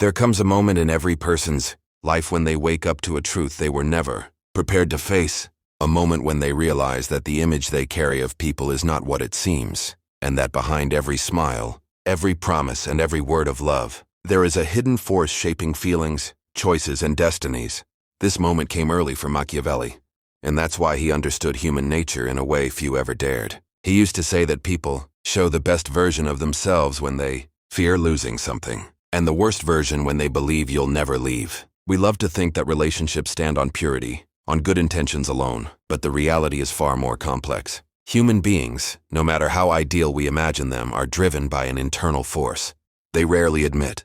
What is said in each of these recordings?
There comes a moment in every person's life when they wake up to a truth they were never prepared to face, a moment when they realize that the image they carry of people is not what it seems, and that behind every smile, every promise, and every word of love, there is a hidden force shaping feelings, choices, and destinies. This moment came early for Machiavelli, and that's why he understood human nature in a way few ever dared. He used to say that people show the best version of themselves when they fear losing something, and the worst version when they believe you'll never leave. We love to think that relationships stand on purity, on good intentions alone, but the reality is far more complex. Human beings, no matter how ideal we imagine them, are driven by an internal force they rarely admit,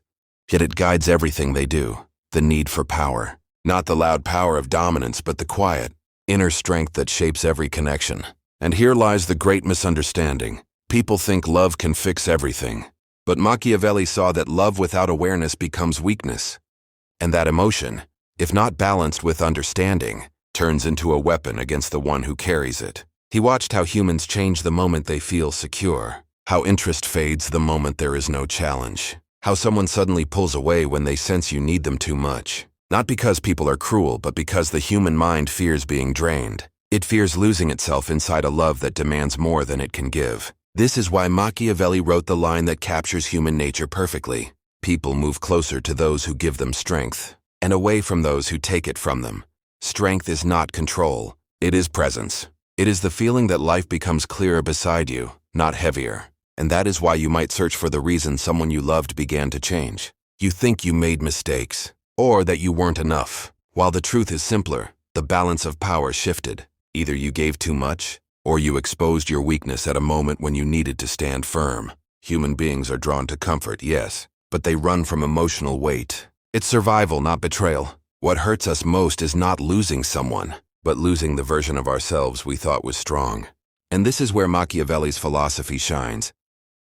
yet it guides everything they do. The need for power. Not the loud power of dominance, but the quiet, inner strength that shapes every connection. And here lies the great misunderstanding. People think love can fix everything, but Machiavelli saw that love without awareness becomes weakness, and that emotion, if not balanced with understanding, turns into a weapon against the one who carries it. He watched how humans change the moment they feel secure, how interest fades the moment there is no challenge, how someone suddenly pulls away when they sense you need them too much. Not because people are cruel, but because the human mind fears being drained. It fears losing itself inside a love that demands more than it can give. This is why Machiavelli wrote the line that captures human nature perfectly. People move closer to those who give them strength, and away from those who take it from them. Strength is not control, it is presence. It is the feeling that life becomes clearer beside you, not heavier. And that is why you might search for the reason someone you loved began to change. You think you made mistakes, or that you weren't enough. While the truth is simpler, the balance of power shifted. Either you gave too much, or you exposed your weakness at a moment when you needed to stand firm. Human beings are drawn to comfort, yes, but they run from emotional weight. It's survival, not betrayal. What hurts us most is not losing someone, but losing the version of ourselves we thought was strong. And this is where Machiavelli's philosophy shines.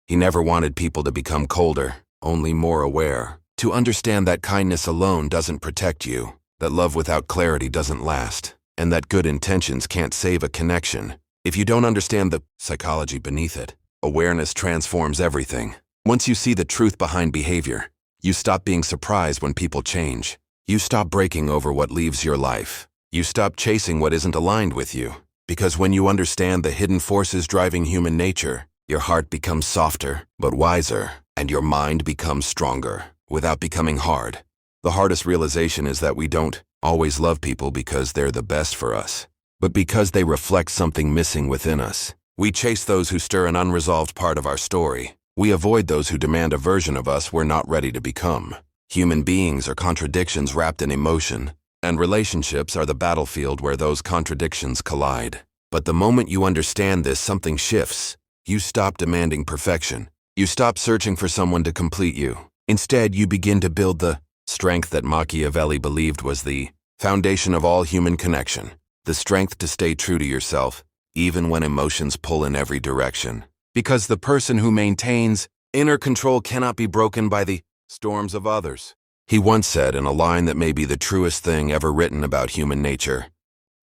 He never wanted people to become colder, only more aware. To understand that kindness alone doesn't protect you, that love without clarity doesn't last, and that good intentions can't save a connection. If you don't understand the psychology beneath it, awareness transforms everything. Once you see the truth behind behavior, you stop being surprised when people change. You stop breaking over what leaves your life. You stop chasing what isn't aligned with you. Because when you understand the hidden forces driving human nature, your heart becomes softer, but wiser, and your mind becomes stronger, without becoming hard. The hardest realization is that we don't always love people because they're the best for us, but because they reflect something missing within us. We chase those who stir an unresolved part of our story. We avoid those who demand a version of us we're not ready to become. Human beings are contradictions wrapped in emotion, and relationships are the battlefield where those contradictions collide. But the moment you understand this, something shifts. You stop demanding perfection. You stop searching for someone to complete you. Instead, you begin to build the strength that Machiavelli believed was the foundation of all human connection. The strength to stay true to yourself, even when emotions pull in every direction. Because the person who maintains inner control cannot be broken by the storms of others. He once said in a line that may be the truest thing ever written about human nature,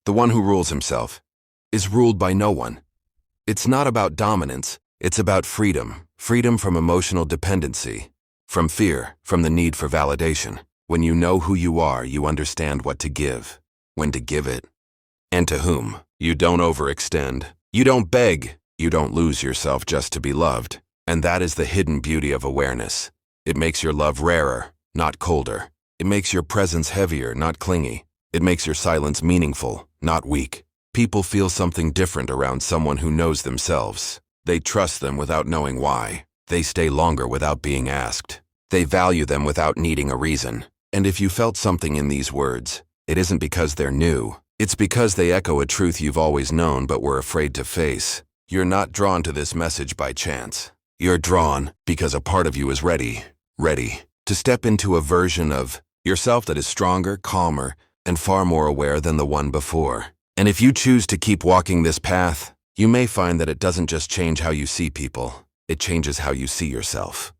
"The one who rules himself is ruled by no one." It's not about dominance, it's about freedom. Freedom from emotional dependency, from fear, from the need for validation. When you know who you are, you understand what to give, when to give it, and to whom. You don't overextend. You don't beg. You don't lose yourself just to be loved. And that is the hidden beauty of awareness. It makes your love rarer, not colder. It makes your presence heavier, not clingy. It makes your silence meaningful, not weak. People feel something different around someone who knows themselves. They trust them without knowing why. They stay longer without being asked. They value them without needing a reason. And if you felt something in these words, it isn't because they're new. It's because they echo a truth you've always known but were afraid to face. You're not drawn to this message by chance. You're drawn because a part of you is ready to step into a version of yourself that is stronger, calmer, and far more aware than the one before. And if you choose to keep walking this path, you may find that it doesn't just change how you see people, it changes how you see yourself.